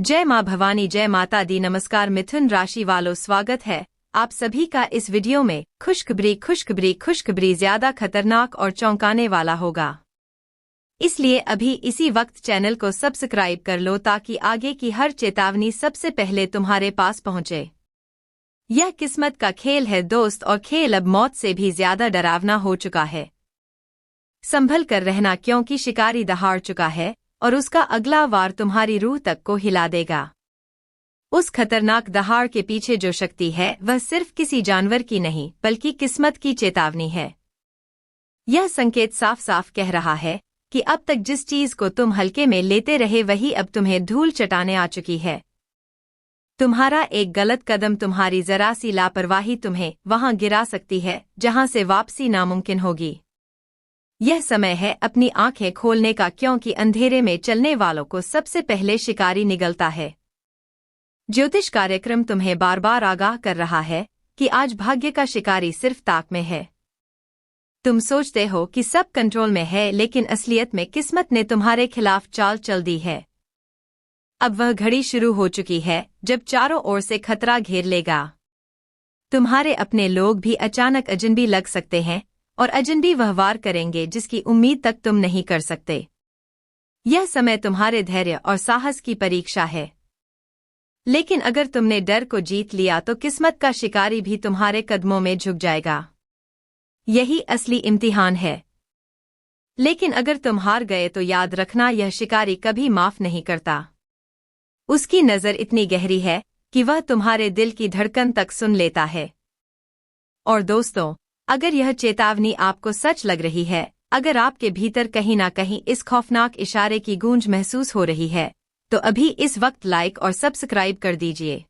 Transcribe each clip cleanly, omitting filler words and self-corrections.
जय माँ भवानी, जय माता दी। नमस्कार मिथुन राशि वालों, स्वागत है आप सभी का इस वीडियो में। खुशखबरी ज्यादा खतरनाक और चौंकाने वाला होगा, इसलिए अभी इसी वक्त चैनल को सब्सक्राइब कर लो ताकि आगे की हर चेतावनी सबसे पहले तुम्हारे पास पहुंचे। यह किस्मत का खेल है दोस्त, और खेल अब मौत से भी ज्यादा डरावना हो चुका है। संभल कर रहना, क्योंकि शिकारी दहाड़ चुका है और उसका अगला वार तुम्हारी रूह तक को हिला देगा। उस खतरनाक दहाड़ के पीछे जो शक्ति है वह सिर्फ किसी जानवर की नहीं बल्कि किस्मत की चेतावनी है। यह संकेत साफ साफ कह रहा है कि अब तक जिस चीज को तुम हल्के में लेते रहे वही अब तुम्हें धूल चटाने आ चुकी है। तुम्हारा एक गलत कदम, तुम्हारी जरा सी लापरवाही तुम्हें वहां गिरा सकती है जहां से वापसी नामुमकिन होगी। यह समय है अपनी आंखें खोलने का, क्योंकि अंधेरे में चलने वालों को सबसे पहले शिकारी निगलता है। ज्योतिष कार्यक्रम तुम्हें बार बार आगाह कर रहा है कि आज भाग्य का शिकारी सिर्फ ताक में है। तुम सोचते हो कि सब कंट्रोल में है, लेकिन असलियत में किस्मत ने तुम्हारे खिलाफ चाल चल दी है। अब वह घड़ी शुरू हो चुकी है जब चारों ओर से खतरा घेर लेगा। तुम्हारे अपने लोग भी अचानक अजनबी लग सकते हैं और अजनबी वह वार करेंगे जिसकी उम्मीद तक तुम नहीं कर सकते। यह समय तुम्हारे धैर्य और साहस की परीक्षा है, लेकिन अगर तुमने डर को जीत लिया तो किस्मत का शिकारी भी तुम्हारे कदमों में झुक जाएगा। यही असली इम्तिहान है। लेकिन अगर तुम हार गए तो याद रखना, यह शिकारी कभी माफ नहीं करता। उसकी नजर इतनी गहरी है कि वह तुम्हारे दिल की धड़कन तक सुन लेता है। और दोस्तों, अगर यह चेतावनी आपको सच लग रही है, अगर आपके भीतर कहीं ना कहीं इस खौफनाक इशारे की गूंज महसूस हो रही है, तो अभी इस वक्त लाइक और सब्सक्राइब कर दीजिए,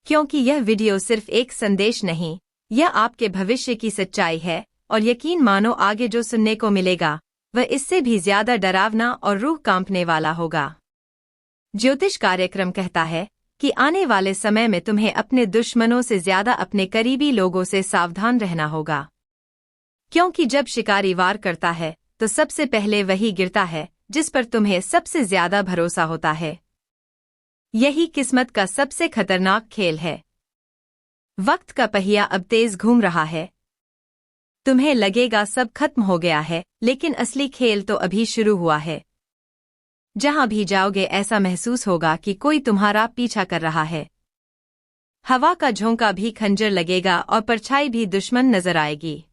क्योंकि यह वीडियो सिर्फ एक संदेश नहीं, यह आपके भविष्य की सच्चाई है। और यकीन मानो, आगे जो सुनने को मिलेगा वह इससे भी ज्यादा डरावना और रूह कांपने वाला होगा। ज्योतिष कार्यक्रम कहता है कि आने वाले समय में तुम्हें अपने दुश्मनों से ज्यादा अपने करीबी लोगों से सावधान रहना होगा, क्योंकि जब शिकारी वार करता है तो सबसे पहले वही गिरता है जिस पर तुम्हें सबसे ज्यादा भरोसा होता है। यही किस्मत का सबसे खतरनाक खेल है। वक्त का पहिया अब तेज घूम रहा है। तुम्हें लगेगा सब खत्म हो गया है, लेकिन असली खेल तो अभी शुरू हुआ है। जहां भी जाओगे ऐसा महसूस होगा कि कोई तुम्हारा पीछा कर रहा है। हवा का झोंका भी खंजर लगेगा और परछाई भी दुश्मन नजर आएगी।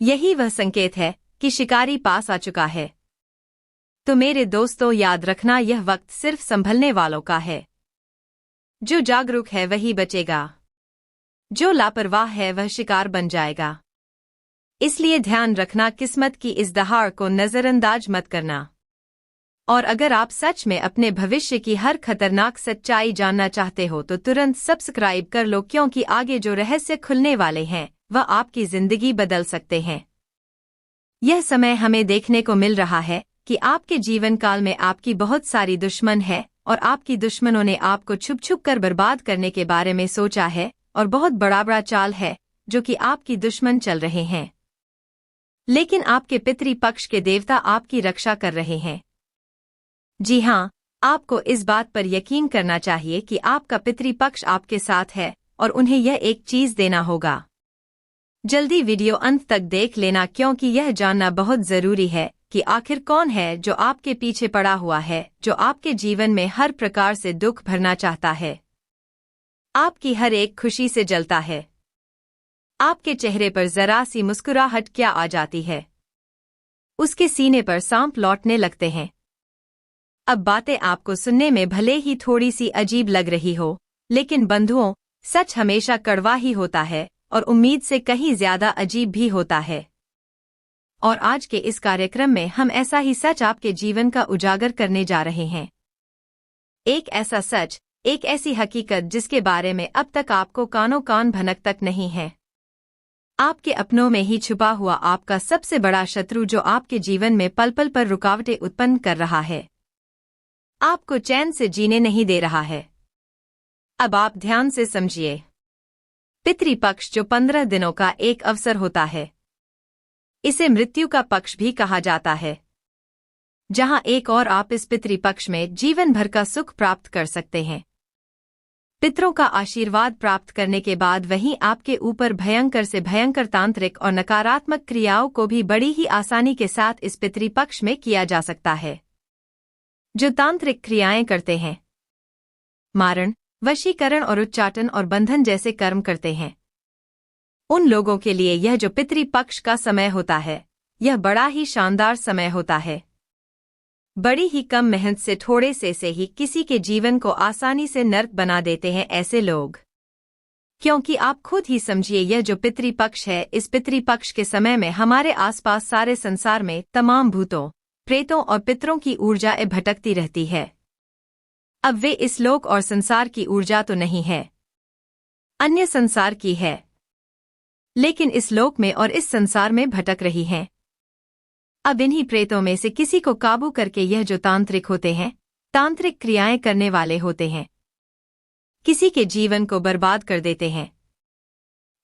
यही वह संकेत है कि शिकारी पास आ चुका है। तो मेरे दोस्तों, याद रखना, यह वक्त सिर्फ संभलने वालों का है। जो जागरूक है वही बचेगा, जो लापरवाह है वह शिकार बन जाएगा। इसलिए ध्यान रखना, किस्मत की इस दहाड़ को नजरअंदाज मत करना। और अगर आप सच में अपने भविष्य की हर खतरनाक सच्चाई जानना चाहते हो तो तुरंत सब्सक्राइब कर लो, क्योंकि आगे जो रहस्य खुलने वाले हैं वह आपकी जिंदगी बदल सकते हैं। यह समय हमें देखने को मिल रहा है कि आपके जीवन काल में आपकी बहुत सारी दुश्मन है और आपकी दुश्मनों ने आपको छुप छुप कर बर्बाद करने के बारे में सोचा है, और बहुत बड़ा चाल है जो कि आपकी दुश्मन चल रहे हैं। लेकिन आपके पितृपक्ष के देवता आपकी रक्षा कर रहे हैं। जी हाँ, आपको इस बात पर यकीन करना चाहिए कि आपका पितृपक्ष आपके साथ है और उन्हें यह एक चीज देना होगा। जल्दी वीडियो अंत तक देख लेना, क्योंकि यह जानना बहुत जरूरी है कि आखिर कौन है जो आपके पीछे पड़ा हुआ है, जो आपके जीवन में हर प्रकार से दुख भरना चाहता है, आपकी हर एक खुशी से जलता है। आपके चेहरे पर जरा सी मुस्कुराहट क्या आ जाती है, उसके सीने पर सांप लौटने लगते हैं। अब बातें आपको सुनने में भले ही थोड़ी सी अजीब लग रही हो, लेकिन बंधुओं, सच हमेशा कड़वा ही होता है और उम्मीद से कहीं ज्यादा अजीब भी होता है। और आज के इस कार्यक्रम में हम ऐसा ही सच आपके जीवन का उजागर करने जा रहे हैं। एक ऐसा सच, एक ऐसी हकीकत जिसके बारे में अब तक आपको कानों कान भनक तक नहीं है। आपके अपनों में ही छुपा हुआ आपका सबसे बड़ा शत्रु, जो आपके जीवन में पल पल पर रुकावटें उत्पन्न कर रहा है, आपको चैन से जीने नहीं दे रहा है। अब आप ध्यान से समझिए। पितृपक्ष जो 15 दिनों का एक अवसर होता है, इसे मृत्यु का पक्ष भी कहा जाता है। जहां एक और आप इस पितृपक्ष में जीवन भर का सुख प्राप्त कर सकते हैं। पितरों का आशीर्वाद प्राप्त करने के बाद वहीं आपके ऊपर भयंकर से भयंकर तांत्रिक और नकारात्मक क्रियाओं को भी बड़ी ही आसानी के साथ इस पितृपक्ष में किया जा सकता है। जो तांत्रिक क्रियाएं करते हैं, मारण, वशीकरण और उच्चाटन और बंधन जैसे कर्म करते हैं, उन लोगों के लिए यह जो पितृपक्ष का समय होता है, यह बड़ा ही शानदार समय होता है। बड़ी ही कम मेहनत से थोड़े से ही किसी के जीवन को आसानी से नर्क बना देते हैं ऐसे लोग। क्योंकि आप खुद ही समझिए, यह जो पितृपक्ष है, इस पितृपक्ष के समय में हमारे आसपास सारे संसार में तमाम भूतों, प्रेतों और पितरों की ऊर्जाएं भटकती रहती है। अब वे इस लोक और संसार की ऊर्जा तो नहीं है, अन्य संसार की है, लेकिन इस लोक में और इस संसार में भटक रही हैं। अब इन्हीं प्रेतों में से किसी को काबू करके यह जो तांत्रिक होते हैं, तांत्रिक क्रियाएं करने वाले होते हैं, किसी के जीवन को बर्बाद कर देते हैं।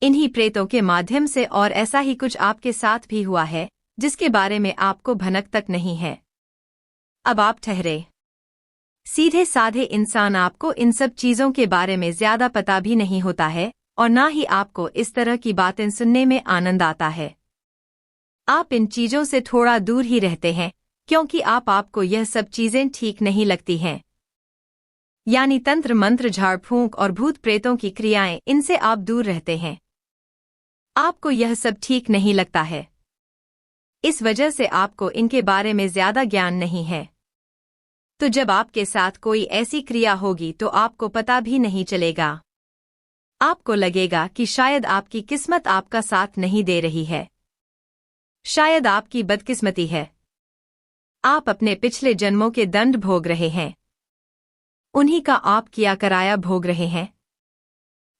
इन्हीं प्रेतों के माध्यम से और ऐसा ही कुछ आपके साथ भी हुआ है, जिसके बारे में आपको भनक तक नहीं है। अब आप ठहरे सीधे साधे इंसान, आपको इन सब चीजों के बारे में ज्यादा पता भी नहीं होता है और ना ही आपको इस तरह की बातें सुनने में आनंद आता है। आप इन चीजों से थोड़ा दूर ही रहते हैं, क्योंकि आपको यह सब चीजें ठीक नहीं लगती हैं। यानी तंत्र मंत्र, झाड़ फूंक और भूत प्रेतों की क्रियाएं, इनसे आप दूर रहते हैं। आपको यह सब ठीक नहीं लगता है, इस वजह से आपको इनके बारे में ज्यादा ज्ञान नहीं है। तो जब आपके साथ कोई ऐसी क्रिया होगी तो आपको पता भी नहीं चलेगा। आपको लगेगा कि शायद आपकी किस्मत आपका साथ नहीं दे रही है, शायद आपकी बदकिस्मती है। आप अपने पिछले जन्मों के दंड भोग रहे हैं, उन्हीं का आप किया कराया भोग रहे हैं,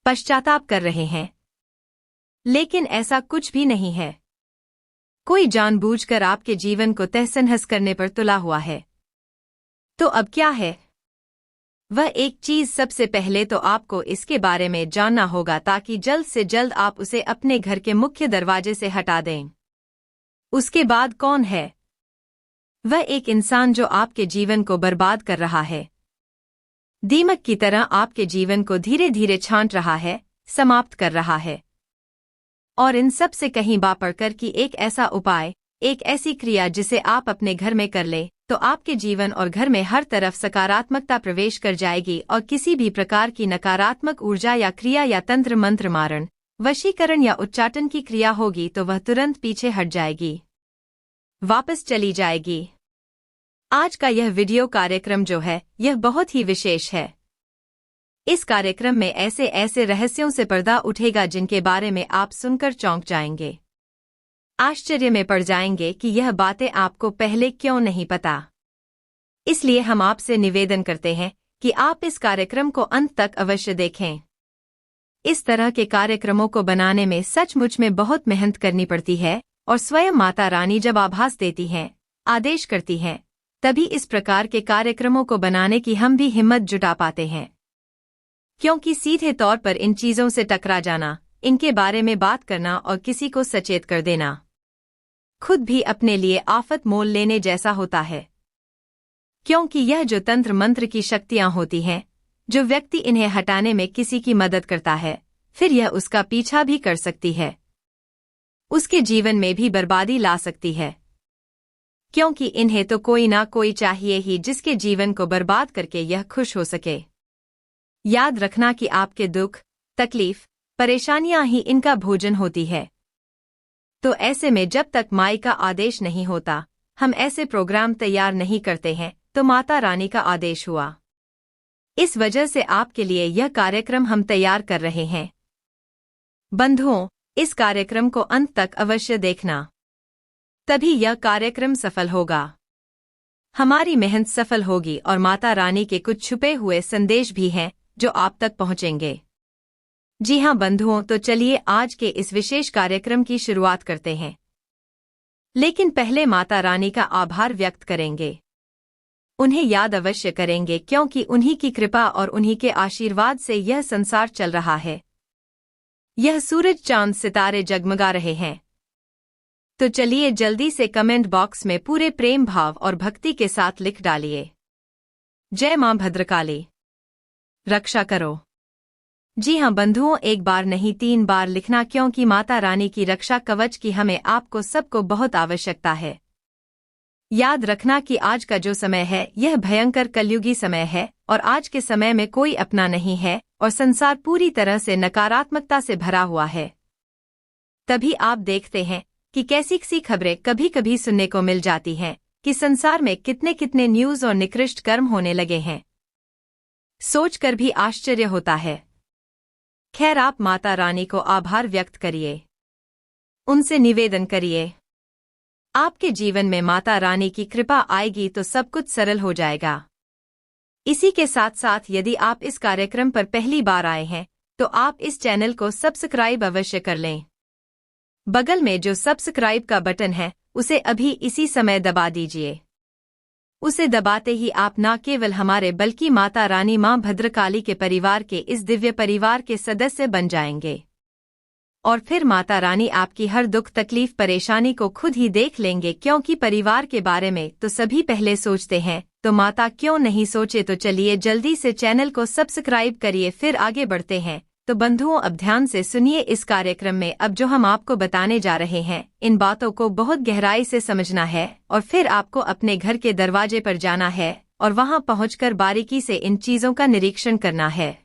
पश्चाताप कर रहे हैं। लेकिन ऐसा कुछ भी नहीं है। कोई जानबूझकर आपके जीवन को तहस-नहस करने पर तुला हुआ है। तो अब क्या है? वह एक चीज, सबसे पहले तो आपको इसके बारे में जानना होगा ताकि जल्द से जल्द आप उसे अपने घर के मुख्य दरवाजे से हटा दें। उसके बाद कौन है? वह एक इंसान जो आपके जीवन को बर्बाद कर रहा है, दीमक की तरह आपके जीवन को धीरे धीरे छांट रहा है, समाप्त कर रहा है। और इन सब से कहीं बापड़कर कि एक ऐसा उपाय, एक ऐसी क्रिया जिसे आप अपने घर में कर ले, तो आपके जीवन और घर में हर तरफ सकारात्मकता प्रवेश कर जाएगी और किसी भी प्रकार की नकारात्मक ऊर्जा या क्रिया या तंत्र मंत्र, मारण, वशीकरण या उच्चाटन की क्रिया होगी तो वह तुरंत पीछे हट जाएगी, वापस चली जाएगी। आज का यह वीडियो कार्यक्रम जो है, यह बहुत ही विशेष है। इस कार्यक्रम में ऐसे ऐसे रहस्यों से पर्दा उठेगा जिनके बारे में आप सुनकर चौंक जाएंगे, आश्चर्य में पड़ जाएंगे कि यह बातें आपको पहले क्यों नहीं पता। इसलिए हम आपसे निवेदन करते हैं कि आप इस कार्यक्रम को अंत तक अवश्य देखें। इस तरह के कार्यक्रमों को बनाने में सचमुच में बहुत मेहनत करनी पड़ती है और स्वयं माता रानी जब आभास देती हैं, आदेश करती हैं, तभी इस प्रकार के कार्यक्रमों को बनाने की हम भी हिम्मत जुटा पाते हैं। क्योंकि सीधे तौर पर इन चीजों से टकरा जाना, इनके बारे में बात करना और किसी को सचेत कर देना, खुद भी अपने लिए आफत मोल लेने जैसा होता है। क्योंकि यह जो तंत्र मंत्र की शक्तियां होती हैं, जो व्यक्ति इन्हें हटाने में किसी की मदद करता है, फिर यह उसका पीछा भी कर सकती है, उसके जीवन में भी बर्बादी ला सकती है। क्योंकि इन्हें तो कोई ना कोई चाहिए ही जिसके जीवन को बर्बाद करके यह खुश हो सके। याद रखना कि आपके दुख, तकलीफ, परेशानियां ही इनका भोजन होती है। तो ऐसे में जब तक माई का आदेश नहीं होता, हम ऐसे प्रोग्राम तैयार नहीं करते हैं, तो माता रानी का आदेश हुआ। इस वजह से आपके लिए यह कार्यक्रम हम तैयार कर रहे हैं। बंधुओं, इस कार्यक्रम को अंत तक अवश्य देखना, तभी यह कार्यक्रम सफल होगा। हमारी मेहनत सफल होगी और माता रानी के कुछ छुपे हुए संदेश भी हैं जो आप तक पहुंचेंगे। जी हां बंधुओं, तो चलिए आज के इस विशेष कार्यक्रम की शुरुआत करते हैं। लेकिन पहले माता रानी का आभार व्यक्त करेंगे, उन्हें याद अवश्य करेंगे, क्योंकि उन्हीं की कृपा और उन्हीं के आशीर्वाद से यह संसार चल रहा है। यह सूरज चांद सितारे जगमगा रहे हैं। तो चलिए जल्दी से कमेंट बॉक्स में पूरे प्रेम भाव और भक्ति के साथ लिख डालिए, जय मां भद्रकाली, रक्षा करो। जी हाँ बंधुओं, एक बार नहीं 3 बार लिखना, क्योंकि माता रानी की रक्षा कवच की हमें आपको सबको बहुत आवश्यकता है। याद रखना कि आज का जो समय है यह भयंकर कलयुगी समय है और आज के समय में कोई अपना नहीं है और संसार पूरी तरह से नकारात्मकता से भरा हुआ है। तभी आप देखते हैं कि कैसी सी खबरें कभी कभी सुनने को मिल जाती हैं कि संसार में कितने कितने न्यूज़ और निकृष्ट कर्म होने लगे हैं। सोचकर भी आश्चर्य होता है। खैर, आप माता रानी को आभार व्यक्त करिए, उनसे निवेदन करिए। आपके जीवन में माता रानी की कृपा आएगी तो सब कुछ सरल हो जाएगा। इसी के साथ साथ यदि आप इस कार्यक्रम पर पहली बार आए हैं तो आप इस चैनल को सब्सक्राइब अवश्य कर लें। बगल में जो सब्सक्राइब का बटन है उसे अभी इसी समय दबा दीजिए। उसे दबाते ही आप न केवल हमारे बल्कि माता रानी मां भद्रकाली के परिवार के इस दिव्य परिवार के सदस्य बन जाएंगे और फिर माता रानी आपकी हर दुख तकलीफ परेशानी को खुद ही देख लेंगे, क्योंकि परिवार के बारे में तो सभी पहले सोचते हैं, तो माता क्यों नहीं सोचे। तो चलिए जल्दी से चैनल को सब्सक्राइब करिए, फिर आगे बढ़ते हैं। तो बंधुओं, अब ध्यान से सुनिए इस कार्यक्रम में अब जो हम आपको बताने जा रहे हैं, इन बातों को बहुत गहराई से समझना है और फिर आपको अपने घर के दरवाजे पर जाना है और वहां पहुंचकर बारीकी से इन चीजों का निरीक्षण करना है।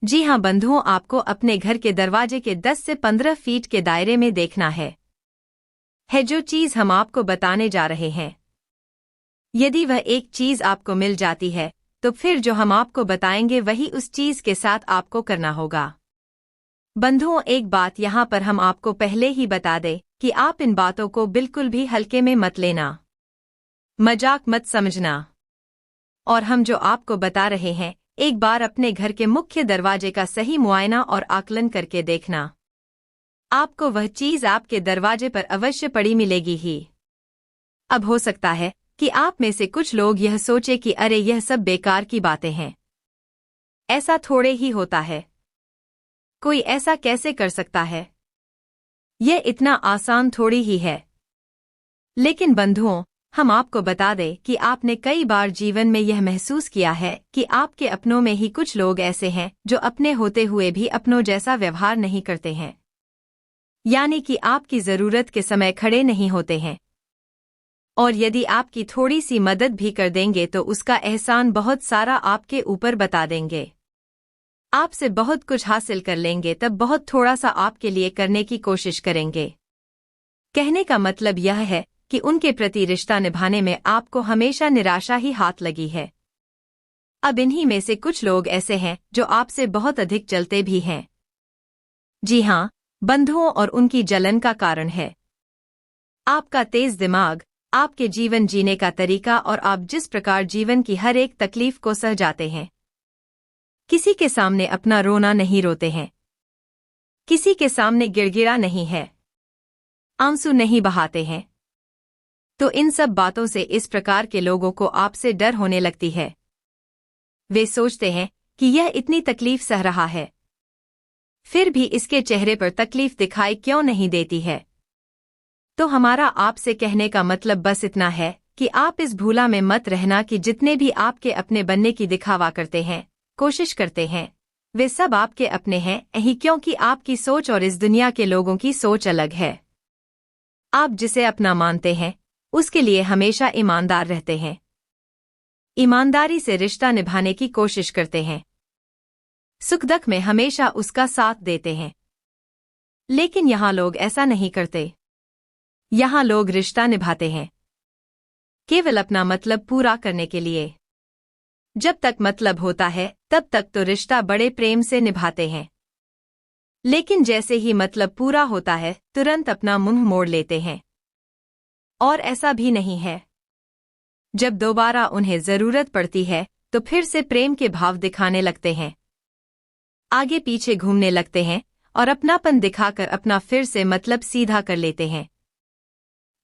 जी हाँ बंधुओं, आपको अपने घर के दरवाजे के 10 से 15 फीट के दायरे में देखना है जो चीज हम आपको बताने जा रहे हैं। यदि वह एक चीज आपको मिल जाती है तो फिर जो हम आपको बताएंगे वही उस चीज के साथ आपको करना होगा। बंधुओं, एक बात यहाँ पर हम आपको पहले ही बता दें कि आप इन बातों को बिल्कुल भी हल्के में मत लेना, मजाक मत समझना। और हम जो आपको बता रहे हैं, एक बार अपने घर के मुख्य दरवाजे का सही मुआयना और आकलन करके देखना। आपको वह चीज आपके दरवाजे पर अवश्य पड़ी मिलेगी ही। अब हो सकता है कि आप में से कुछ लोग यह सोचे कि अरे यह सब बेकार की बातें हैं, ऐसा थोड़े ही होता है, कोई ऐसा कैसे कर सकता है, यह इतना आसान थोड़ी ही है। लेकिन बंधुओं, हम आपको बता दें कि आपने कई बार जीवन में यह महसूस किया है कि आपके अपनों में ही कुछ लोग ऐसे हैं जो अपने होते हुए भी अपनों जैसा व्यवहार नहीं करते हैं, यानी कि आपकी जरूरत के समय खड़े नहीं होते हैं और यदि आपकी थोड़ी सी मदद भी कर देंगे तो उसका एहसान बहुत सारा आपके ऊपर बता देंगे। आपसे बहुत कुछ हासिल कर लेंगे, तब बहुत थोड़ा सा आपके लिए करने की कोशिश करेंगे। कहने का मतलब यह है कि उनके प्रति रिश्ता निभाने में आपको हमेशा निराशा ही हाथ लगी है। अब इन्हीं में से कुछ लोग ऐसे हैं जो आपसे बहुत अधिक जलते भी हैं। जी हाँ बंधुओं, और उनकी जलन का कारण है आपका तेज दिमाग, आपके जीवन जीने का तरीका और आप जिस प्रकार जीवन की हर एक तकलीफ को सह जाते हैं। किसी के सामने अपना रोना नहीं रोते हैं, किसी के सामने गिड़गिड़ा नहीं है, आंसू नहीं बहाते हैं। तो इन सब बातों से इस प्रकार के लोगों को आपसे डर होने लगती है। वे सोचते हैं कि यह इतनी तकलीफ सह रहा है, फिर भी इसके चेहरे पर तकलीफ दिखाई क्यों नहीं देती है। तो हमारा आपसे कहने का मतलब बस इतना है कि आप इस भूला में मत रहना कि जितने भी आपके अपने बनने की दिखावा करते हैं, कोशिश करते हैं, वे सब आपके अपने हैं ही, क्योंकि आपकी सोच और इस दुनिया के लोगों की सोच अलग है। आप जिसे अपना मानते हैं उसके लिए हमेशा ईमानदार रहते हैं, ईमानदारी से रिश्ता निभाने की कोशिश करते हैं, सुख दुख में हमेशा उसका साथ देते हैं। लेकिन यहाँ लोग ऐसा नहीं करते। यहाँ लोग रिश्ता निभाते हैं केवल अपना मतलब पूरा करने के लिए। जब तक मतलब होता है तब तक तो रिश्ता बड़े प्रेम से निभाते हैं, लेकिन जैसे ही मतलब पूरा होता है तुरंत अपना मुंह मोड़ लेते हैं। और ऐसा भी नहीं है, जब दोबारा उन्हें जरूरत पड़ती है तो फिर से प्रेम के भाव दिखाने लगते हैं, आगे पीछे घूमने लगते हैं और अपनापन दिखाकर अपना फिर से मतलब सीधा कर लेते हैं।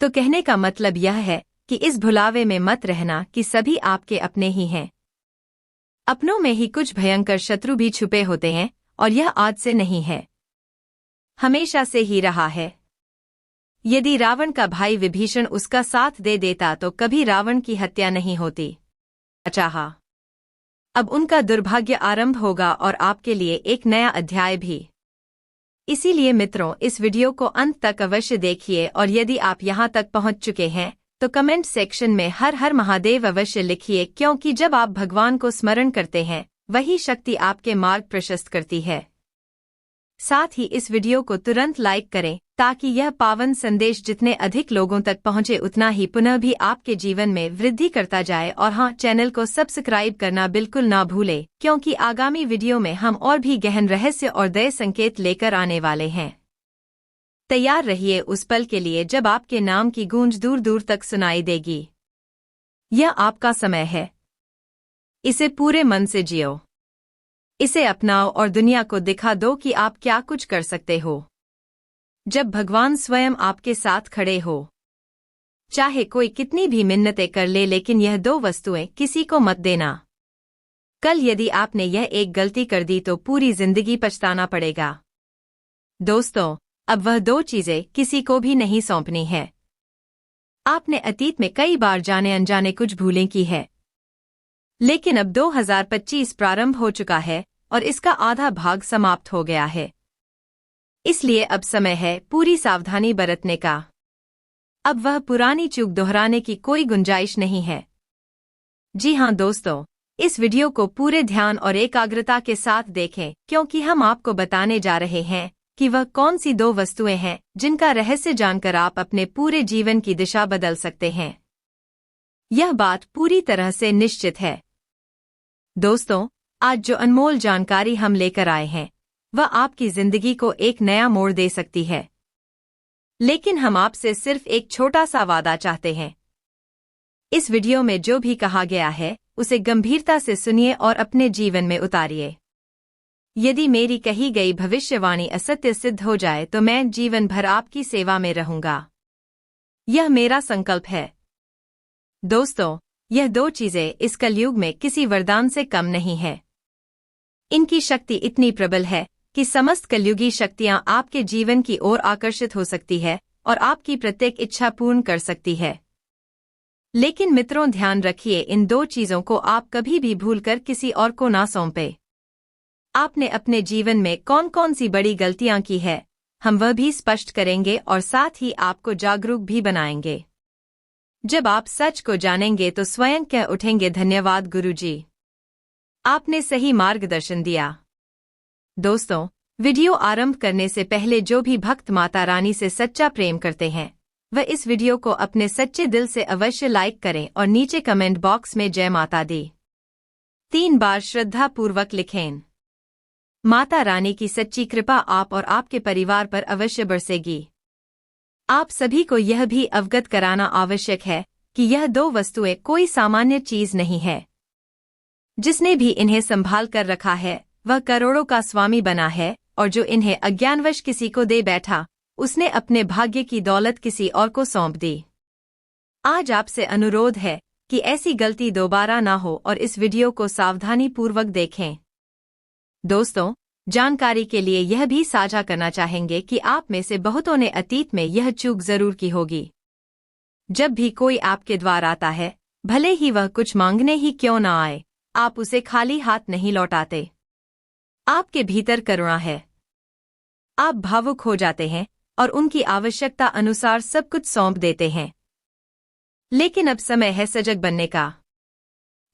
तो कहने का मतलब यह है कि इस भुलावे में मत रहना कि सभी आपके अपने ही हैं। अपनों में ही कुछ भयंकर शत्रु भी छुपे होते हैं और यह आज से नहीं है, हमेशा से ही रहा है। यदि रावण का भाई विभीषण उसका साथ दे देता तो कभी रावण की हत्या नहीं होती। चाहा अब उनका दुर्भाग्य आरंभ होगा और आपके लिए एक नया अध्याय भी। इसीलिए मित्रों, इस वीडियो को अंत तक अवश्य देखिए और यदि आप यहां तक पहुंच चुके हैं तो कमेंट सेक्शन में हर हर महादेव अवश्य लिखिए, क्योंकि जब आप भगवान को स्मरण करते हैं वही शक्ति आपके मार्ग प्रशस्त करती है। साथ ही इस वीडियो को तुरंत लाइक करें ताकि यह पावन संदेश जितने अधिक लोगों तक पहुंचे उतना ही पुनः भी आपके जीवन में वृद्धि करता जाए। और हाँ, चैनल को सब्सक्राइब करना बिल्कुल ना भूलें, क्योंकि आगामी वीडियो में हम और भी गहन रहस्य और दया संकेत लेकर आने वाले हैं। तैयार रहिए उस पल के लिए जब आपके नाम की गूंज दूर दूर तक सुनाई देगी। यह आपका समय है, इसे पूरे मन से जियो, इसे अपनाओ और दुनिया को दिखा दो कि आप क्या कुछ कर सकते हो जब भगवान स्वयं आपके साथ खड़े हो। चाहे कोई कितनी भी मिन्नतें कर ले, लेकिन यह 2 वस्तुएं किसी को मत देना। कल यदि आपने यह एक गलती कर दी तो पूरी जिंदगी पछताना पड़ेगा। दोस्तों, अब वह 2 चीजें किसी को भी नहीं सौंपनी है। आपने अतीत में कई बार जाने अनजाने कुछ भूलें की है, लेकिन अब 2025 प्रारंभ हो चुका है और इसका आधा भाग समाप्त हो गया है। इसलिए अब समय है पूरी सावधानी बरतने का। अब वह पुरानी चूक दोहराने की कोई गुंजाइश नहीं है। जी हां दोस्तों, इस वीडियो को पूरे ध्यान और एकाग्रता के साथ देखें, क्योंकि हम आपको बताने जा रहे हैं कि वह कौन सी 2 वस्तुएं हैं जिनका रहस्य जानकर आप अपने पूरे जीवन की दिशा बदल सकते हैं। यह बात पूरी तरह से निश्चित है। दोस्तों, आज जो अनमोल जानकारी हम लेकर आए हैं वह आपकी जिंदगी को एक नया मोड़ दे सकती है। लेकिन हम आपसे सिर्फ एक छोटा सा वादा चाहते हैं। इस वीडियो में जो भी कहा गया है उसे गंभीरता से सुनिए और अपने जीवन में उतारिए। यदि मेरी कही गई भविष्यवाणी असत्य सिद्ध हो जाए तो मैं जीवन भर आपकी सेवा में रहूंगा। यह मेरा संकल्प है। दोस्तों, यह 2 चीजें इस कलयुग में किसी वरदान से कम नहीं है। इनकी शक्ति इतनी प्रबल है कि समस्त कलयुगी शक्तियां आपके जीवन की ओर आकर्षित हो सकती है और आपकी प्रत्येक इच्छा पूर्ण कर सकती है। लेकिन मित्रों, ध्यान रखिए, इन 2 चीजों को आप कभी भी भूलकर किसी और को ना सौंपे। आपने अपने जीवन में कौन कौन सी बड़ी गलतियां की है, हम वह भी स्पष्ट करेंगे और साथ ही आपको जागरूक भी बनाएंगे। जब आप सच को जानेंगे तो स्वयं कह उठेंगे, धन्यवाद गुरुजी, आपने सही मार्गदर्शन दिया। दोस्तों, वीडियो आरंभ करने से पहले जो भी भक्त माता रानी से सच्चा प्रेम करते हैं वह इस वीडियो को अपने सच्चे दिल से अवश्य लाइक करें और नीचे कमेंट बॉक्स में जय माता दी 3 बार श्रद्धा पूर्वक लिखें। माता रानी की सच्ची कृपा आप और आपके परिवार पर अवश्य बरसेगी। आप सभी को यह भी अवगत कराना आवश्यक है कि यह 2 वस्तुएं कोई सामान्य चीज नहीं है। जिसने भी इन्हें संभाल कर रखा है वह करोड़ों का स्वामी बना है, और जो इन्हें अज्ञानवश किसी को दे बैठा उसने अपने भाग्य की दौलत किसी और को सौंप दी। आज आपसे अनुरोध है कि ऐसी गलती दोबारा ना हो और इस वीडियो को सावधानी पूर्वक देखें। दोस्तों, जानकारी के लिए यह भी साझा करना चाहेंगे कि आप में से बहुतों ने अतीत में यह चूक जरूर की होगी। जब भी कोई आपके द्वार आता है, भले ही वह कुछ मांगने ही क्यों ना आए, आप उसे खाली हाथ नहीं लौटाते। आपके भीतर करुणा है। आप भावुक हो जाते हैं और उनकी आवश्यकता अनुसार सब कुछ सौंप देते हैं। लेकिन अब समय है सजग बनने का।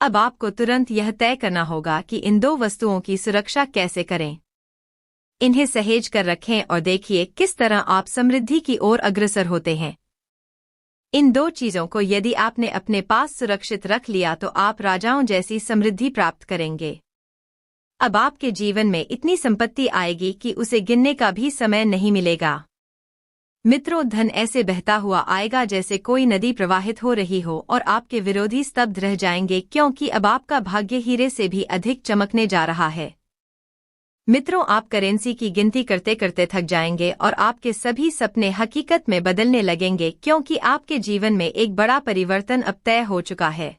अब आपको तुरंत यह तय करना होगा कि इन 2 वस्तुओं की सुरक्षा कैसे करें। इन्हें सहेज कर रखें और देखिए किस तरह आप समृद्धि की ओर अग्रसर होते हैं। इन 2 चीजों को यदि आपने अपने पास सुरक्षित रख लिया तो आप राजाओं जैसी समृद्धि प्राप्त करेंगे। अब आपके जीवन में इतनी संपत्ति आएगी कि उसे गिनने का भी समय नहीं मिलेगा। मित्रों, धन ऐसे बहता हुआ आएगा जैसे कोई नदी प्रवाहित हो रही हो और आपके विरोधी स्तब्ध रह जाएंगे, क्योंकि अब आपका भाग्य हीरे से भी अधिक चमकने जा रहा है। मित्रों, आप करेंसी की गिनती करते करते थक जाएंगे और आपके सभी सपने हकीकत में बदलने लगेंगे, क्योंकि आपके जीवन में एक बड़ा परिवर्तन अब तय हो चुका है।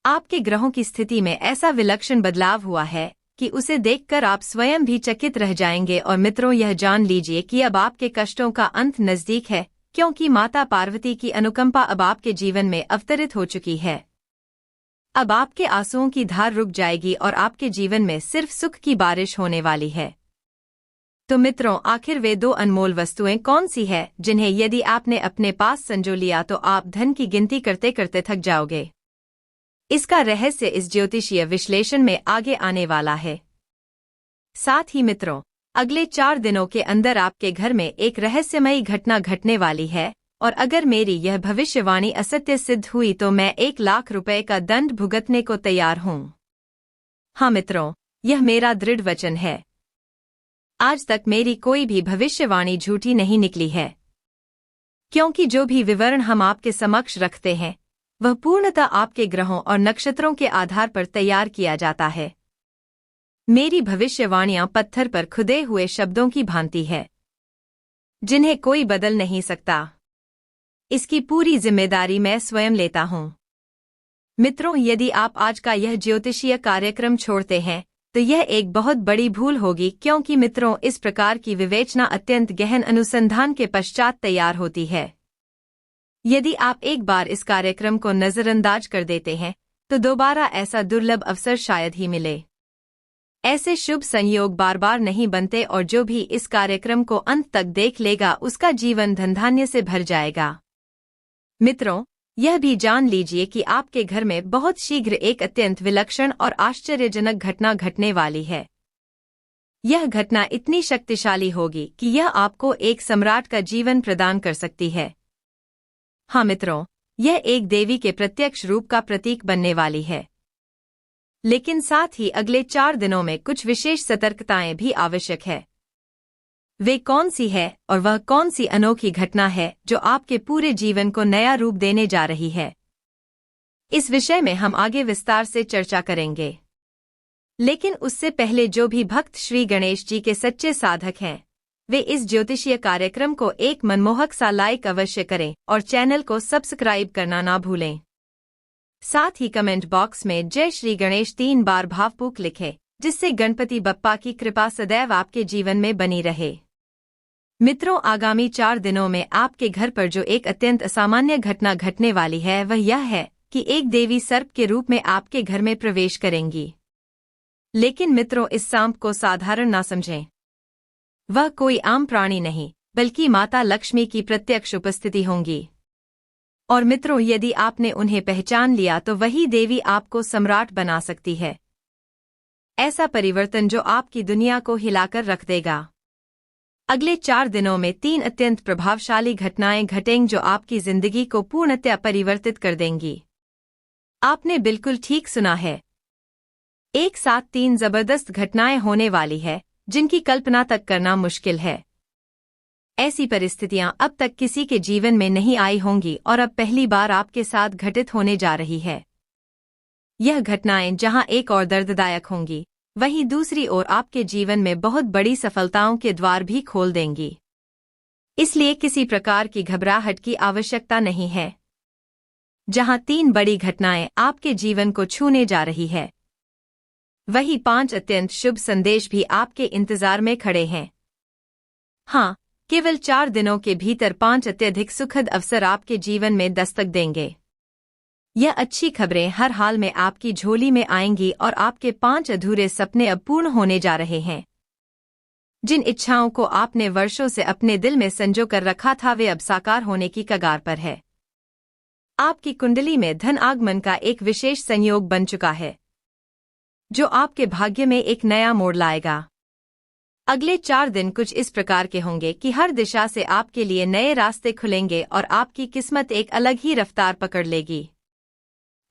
आपके ग्रहों की स्थिति में ऐसा विलक्षण बदलाव हुआ है कि उसे देखकर आप स्वयं भी चकित रह जाएंगे। और मित्रों, यह जान लीजिए कि अब आपके कष्टों का अंत नजदीक है, क्योंकि माता पार्वती की अनुकंपा अब आपके जीवन में अवतरित हो चुकी है। अब आपके आंसुओं की धार रुक जाएगी और आपके जीवन में सिर्फ सुख की बारिश होने वाली है। तो मित्रों, आखिर वे दो अनमोल वस्तुएं कौन सी है जिन्हें यदि आपने अपने पास संजो लिया तो आप धन की गिनती करते करते थक जाओगे? इसका रहस्य इस ज्योतिषीय विश्लेषण में आगे आने वाला है। साथ ही मित्रों, अगले 4 दिनों के अंदर आपके घर में एक रहस्यमयी घटना घटने वाली है, और अगर मेरी यह भविष्यवाणी असत्य सिद्ध हुई तो मैं 1 लाख रुपए का दंड भुगतने को तैयार हूं। हाँ मित्रों, यह मेरा दृढ़ वचन है। आज तक मेरी कोई भी भविष्यवाणी झूठी नहीं निकली है, क्योंकि जो भी विवरण हम आपके समक्ष रखते हैं वह पूर्णतः आपके ग्रहों और नक्षत्रों के आधार पर तैयार किया जाता है। मेरी भविष्यवाणियां पत्थर पर खुदे हुए शब्दों की भांति है, जिन्हें कोई बदल नहीं सकता। इसकी पूरी जिम्मेदारी मैं स्वयं लेता हूं। मित्रों, यदि आप आज का यह ज्योतिषीय कार्यक्रम छोड़ते हैं तो यह एक बहुत बड़ी भूल होगी, क्योंकि मित्रों, इस प्रकार की विवेचना अत्यंत गहन अनुसंधान के पश्चात तैयार होती है। यदि आप एक बार इस कार्यक्रम को नजरअंदाज कर देते हैं तो दोबारा ऐसा दुर्लभ अवसर शायद ही मिले। ऐसे शुभ संयोग बार बार नहीं बनते, और जो भी इस कार्यक्रम को अंत तक देख लेगा उसका जीवन धनधान्य से भर जाएगा। मित्रों, यह भी जान लीजिए कि आपके घर में बहुत शीघ्र एक अत्यंत विलक्षण और आश्चर्यजनक घटना घटने वाली है। यह घटना इतनी शक्तिशाली होगी कि यह आपको एक सम्राट का जीवन प्रदान कर सकती है। हाँ मित्रों, यह एक देवी के प्रत्यक्ष रूप का प्रतीक बनने वाली है। लेकिन साथ ही अगले 4 दिनों में कुछ विशेष सतर्कताएं भी आवश्यक है। वे कौन सी है और वह कौन सी अनोखी घटना है जो आपके पूरे जीवन को नया रूप देने जा रही है? इस विषय में हम आगे विस्तार से चर्चा करेंगे। लेकिन उससे पहले जो भी भक्त श्री गणेश जी के सच्चे साधक हैं, वे इस ज्योतिषीय कार्यक्रम को एक मनमोहक सा लाइक अवश्य करें और चैनल को सब्सक्राइब करना ना भूलें। साथ ही कमेंट बॉक्स में जय श्री गणेश 3 बार भावपूर्वक लिखें, जिससे गणपति बप्पा की कृपा सदैव आपके जीवन में बनी रहे। मित्रों, आगामी 4 दिनों में आपके घर पर जो एक अत्यंत असामान्य घटना घटने वाली है वह यह है कि एक देवी सर्प के रूप में आपके घर में प्रवेश करेंगी। लेकिन मित्रों, इस सांप को साधारण ना समझें। वह कोई आम प्राणी नहीं बल्कि माता लक्ष्मी की प्रत्यक्ष उपस्थिति होंगी। और मित्रों, यदि आपने उन्हें पहचान लिया तो वही देवी आपको सम्राट बना सकती है। ऐसा परिवर्तन जो आपकी दुनिया को हिलाकर रख देगा। अगले 4 दिनों में 3 अत्यंत प्रभावशाली घटनाएं घटेंगी जो आपकी जिंदगी को पूर्णतः परिवर्तित कर देंगी। आपने बिल्कुल ठीक सुना है। एक साथ 3 जबरदस्त घटनाएं होने वाली है जिनकी कल्पना तक करना मुश्किल है। ऐसी परिस्थितियां अब तक किसी के जीवन में नहीं आई होंगी और अब पहली बार आपके साथ घटित होने जा रही है। यह घटनाएं जहां एक और दर्ददायक होंगी, वहीं दूसरी ओर आपके जीवन में बहुत बड़ी सफलताओं के द्वार भी खोल देंगी। इसलिए किसी प्रकार की घबराहट की आवश्यकता नहीं है। जहां 3 बड़ी घटनाएं आपके जीवन को छूने जा रही है, वहीं 5 अत्यंत शुभ संदेश भी आपके इंतजार में खड़े हैं। हाँ, केवल 4 दिनों के भीतर 5 अत्यधिक सुखद अवसर आपके जीवन में दस्तक देंगे। यह अच्छी खबरें हर हाल में आपकी झोली में आएंगी और आपके 5 अधूरे सपने अब पूर्ण होने जा रहे हैं। जिन इच्छाओं को आपने वर्षों से अपने दिल में संजो कर रखा था वे अब साकार होने की कगार पर है। आपकी कुंडली में धन आगमन का एक विशेष संयोग बन चुका है, जो आपके भाग्य में एक नया मोड़ लाएगा। अगले 4 दिन कुछ इस प्रकार के होंगे कि हर दिशा से आपके लिए नए रास्ते खुलेंगे और आपकी किस्मत एक अलग ही रफ्तार पकड़ लेगी।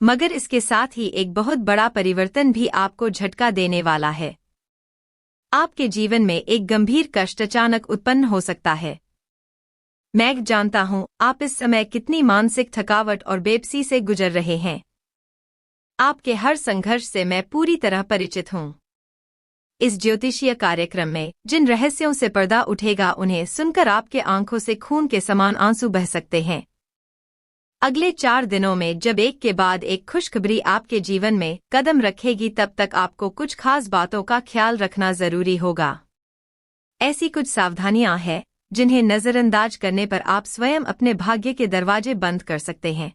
मगर इसके साथ ही एक बहुत बड़ा परिवर्तन भी आपको झटका देने वाला है। आपके जीवन में एक गंभीर कष्ट अचानक उत्पन्न हो सकता है। मैं जानता हूं आप इस समय कितनी मानसिक थकावट और बेबसी से गुजर रहे हैं। आपके हर संघर्ष से मैं पूरी तरह परिचित हूं। इस ज्योतिषीय कार्यक्रम में जिन रहस्यों से पर्दा उठेगा उन्हें सुनकर आपके आंखों से खून के समान आंसू बह सकते हैं। अगले 4 दिनों में जब एक के बाद एक खुशखबरी आपके जीवन में कदम रखेगी, तब तक आपको कुछ खास बातों का ख्याल रखना जरूरी होगा। ऐसी कुछ सावधानियां हैं जिन्हें नजरअंदाज करने पर आप स्वयं अपने भाग्य के दरवाजे बंद कर सकते हैं।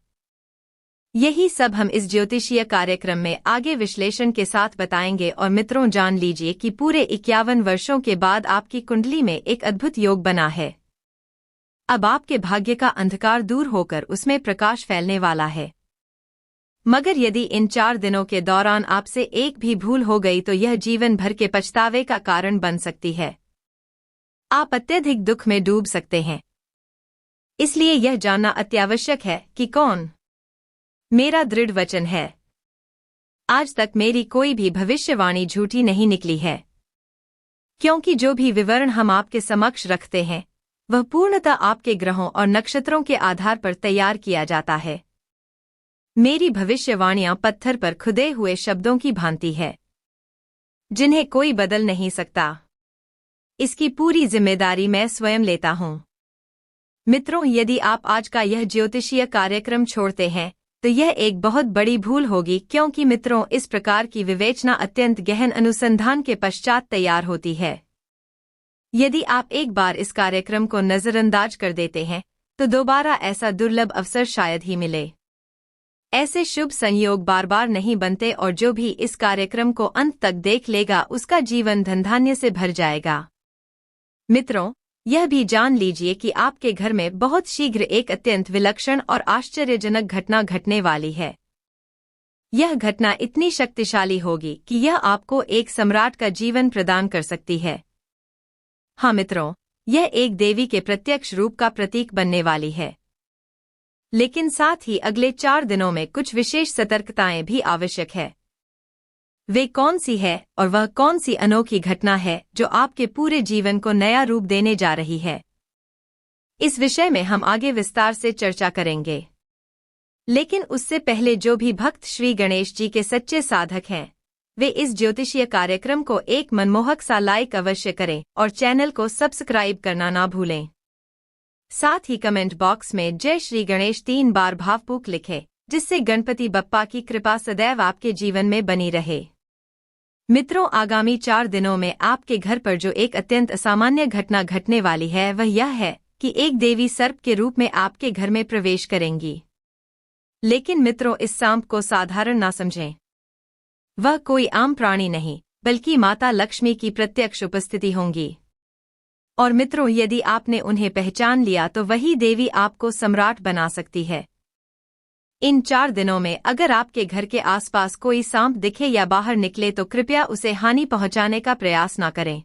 यही सब हम इस ज्योतिषीय कार्यक्रम में आगे विश्लेषण के साथ बताएंगे। और मित्रों, जान लीजिए कि पूरे 51 वर्षों के बाद आपकी कुंडली में एक अद्भुत योग बना है। अब आपके भाग्य का अंधकार दूर होकर उसमें प्रकाश फैलने वाला है। मगर यदि इन 4 दिनों के दौरान आपसे एक भी भूल हो गई तो यह जीवन भर के पछतावे का कारण बन सकती है। आप अत्यधिक दुख में डूब सकते हैं। इसलिए यह जानना अत्यावश्यक है कि कौन। मेरा दृढ़ वचन है, आज तक मेरी कोई भी भविष्यवाणी झूठी नहीं निकली है, क्योंकि जो भी विवरण हम आपके समक्ष रखते हैं वह पूर्णतः आपके ग्रहों और नक्षत्रों के आधार पर तैयार किया जाता है। मेरी भविष्यवाणियां पत्थर पर खुदे हुए शब्दों की भांति है, जिन्हें कोई बदल नहीं सकता। इसकी पूरी जिम्मेदारी मैं स्वयं लेता हूं। मित्रों, यदि आप आज का यह ज्योतिषीय कार्यक्रम छोड़ते हैं तो यह एक बहुत बड़ी भूल होगी, क्योंकि मित्रों, इस प्रकार की विवेचना अत्यंत गहन अनुसंधान के पश्चात तैयार होती है। यदि आप एक बार इस कार्यक्रम को नजरअंदाज कर देते हैं तो दोबारा ऐसा दुर्लभ अवसर शायद ही मिले। ऐसे शुभ संयोग बार बार नहीं बनते और जो भी इस कार्यक्रम को अंत तक देख लेगा उसका जीवन धन धान्य से भर जाएगा। मित्रों, यह भी जान लीजिए कि आपके घर में बहुत शीघ्र एक अत्यंत विलक्षण और आश्चर्यजनक घटना घटने वाली है। यह घटना इतनी शक्तिशाली होगी कि यह आपको एक सम्राट का जीवन प्रदान कर सकती है। हाँ मित्रों, यह एक देवी के प्रत्यक्ष रूप का प्रतीक बनने वाली है। लेकिन साथ ही अगले 4 दिनों में कुछ विशेष सतर्कताएं भी आवश्यक है। वे कौन सी है और वह कौन सी अनोखी घटना है जो आपके पूरे जीवन को नया रूप देने जा रही है, इस विषय में हम आगे विस्तार से चर्चा करेंगे। लेकिन उससे पहले जो भी भक्त श्री गणेश जी के सच्चे साधक हैं वे इस ज्योतिषीय कार्यक्रम को एक मनमोहक सा लाइक अवश्य करें और चैनल को सब्सक्राइब करना ना भूलें। साथ ही कमेंट बॉक्स में जय श्री गणेश 3 बार भावपूर्वक लिखें, जिससे गणपति बप्पा की कृपा सदैव आपके जीवन में बनी रहे। मित्रों, आगामी 4 दिनों में आपके घर पर जो एक अत्यंत असामान्य घटना घटने वाली है वह यह है कि एक देवी सर्प के रूप में आपके घर में प्रवेश करेंगी। लेकिन मित्रों, इस सांप को साधारण ना समझें। वह कोई आम प्राणी नहीं बल्कि माता लक्ष्मी की प्रत्यक्ष उपस्थिति होंगी। और मित्रों, यदि आपने उन्हें पहचान लिया तो वही देवी आपको सम्राट बना सकती है। इन 4 दिनों में अगर आपके घर के आसपास कोई सांप दिखे या बाहर निकले तो कृपया उसे हानि पहुंचाने का प्रयास न करें।